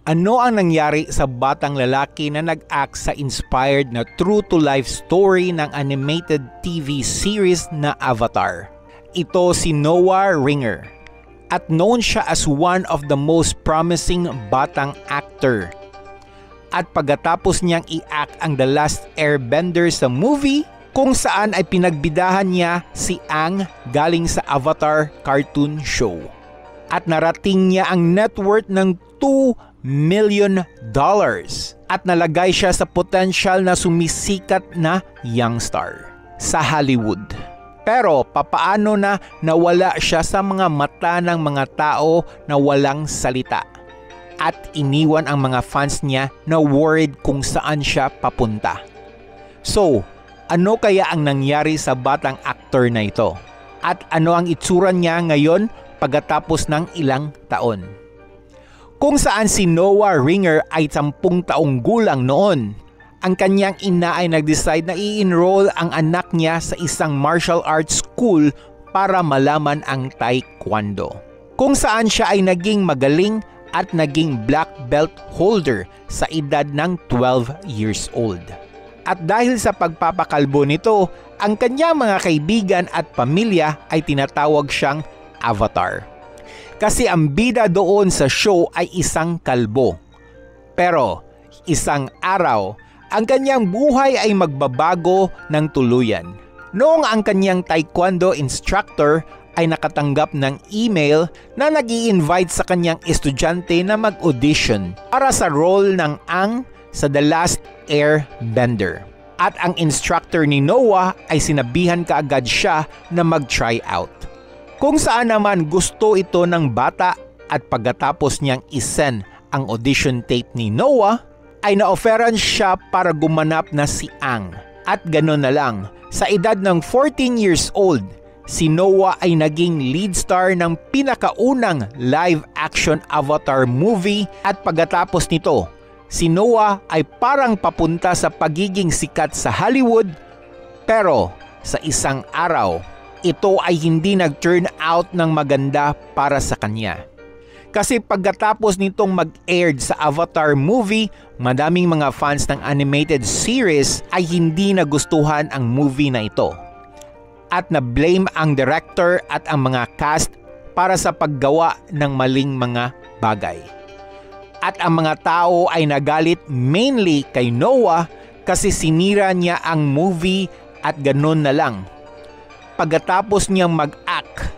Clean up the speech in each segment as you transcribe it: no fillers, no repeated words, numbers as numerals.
Ano ang nangyari sa batang lalaki na nag-act sa inspired na true-to-life story ng animated TV series na Avatar? Ito si Noah Ringer at known siya as one of the most promising batang actor. At pagkatapos niyang i-act ang The Last Airbender sa movie, kung saan ay pinagbidahan niya si Aang galing sa Avatar cartoon show. At narating niya ang net worth ng $2 million at nalagay siya sa potential na sumisikat na young star sa Hollywood. Pero papaano na nawala siya sa mga mata ng mga tao na walang salita at iniwan ang mga fans niya na worried kung saan siya papunta? So, ano kaya ang nangyari sa batang actor na ito? At ano ang itsura niya ngayon pagkatapos ng ilang taon? Kung saan si Noah Ringer ay 10 taong gulang noon, ang kanyang ina ay nag-decide na i-enroll ang anak niya sa isang martial arts school para malaman ang taekwondo. Kung saan siya ay naging magaling at naging black belt holder sa edad ng 12 years old. At dahil sa pagpapakalbo nito, ang kanyang mga kaibigan at pamilya ay tinatawag siyang Avatar. Kasi ang bida doon sa show ay isang kalbo. Pero isang araw, ang kanyang buhay ay magbabago ng tuluyan. Noong ang kanyang taekwondo instructor ay nakatanggap ng email na nag-i-invite sa kanyang estudyante na mag-audition para sa role ng Aang sa The Last Airbender. At ang instructor ni Noah ay sinabihan kaagad siya na mag-try out. Kung saan naman gusto ito ng bata at pagkatapos niyang isend ang audition tape ni Noah, ay na-offeran siya para gumanap na si Aang. At gano'n na lang, sa edad ng 14 years old, si Noah ay naging lead star ng pinakaunang live-action Avatar movie at pagkatapos nito, si Noah ay parang papunta sa pagiging sikat sa Hollywood, pero sa isang araw, ito ay hindi nag-turn out ng maganda para sa kanya. Kasi pagkatapos nitong mag-aired sa Avatar movie, madaming mga fans ng animated series ay hindi nagustuhan ang movie na ito. At na-blame ang director at ang mga cast para sa paggawa ng maling mga bagay. At ang mga tao ay nagalit mainly kay Noah kasi sinira niya ang movie at ganun na lang. Pagkatapos niyang mag-act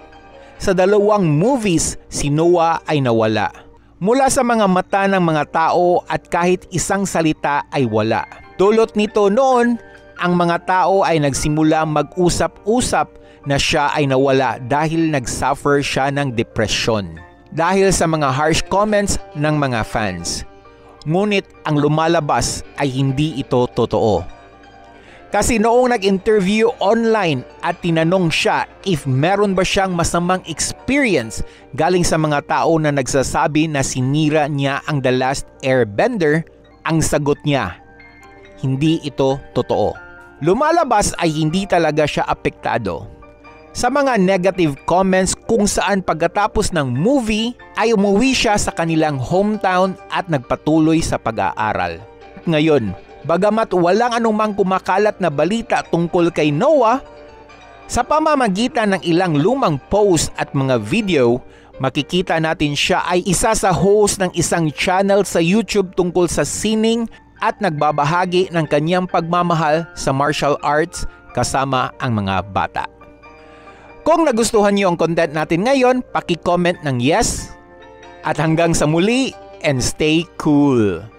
sa 2 movies, si Noah ay nawala. Mula sa mga mata ng mga tao at kahit isang salita ay wala. Dulot nito noon, ang mga tao ay nagsimula mag-usap-usap na siya ay nawala dahil nag-suffer siya ng depresyon. Dahil sa mga harsh comments ng mga fans. Ngunit ang lumalabas ay hindi ito totoo. Kasi noong nag-interview online at tinanong siya if meron ba siyang masamang experience galing sa mga tao na nagsasabi na sinira niya ang The Last Airbender, ang sagot niya, hindi ito totoo. Lumalabas ay hindi talaga siya apektado sa mga negative comments kung saan pagkatapos ng movie ay umuwi siya sa kanilang hometown at nagpatuloy sa pag-aaral. Ngayon, bagamat walang anumang kumakalat na balita tungkol kay Noah, sa pamamagitan ng ilang lumang post at mga video, makikita natin siya ay isa sa host ng isang channel sa YouTube tungkol sa sining at nagbabahagi ng kanyang pagmamahal sa martial arts kasama ang mga bata. Kung nagustuhan niyo ang content natin ngayon, paki-comment ng yes. At hanggang sa muli, and stay cool!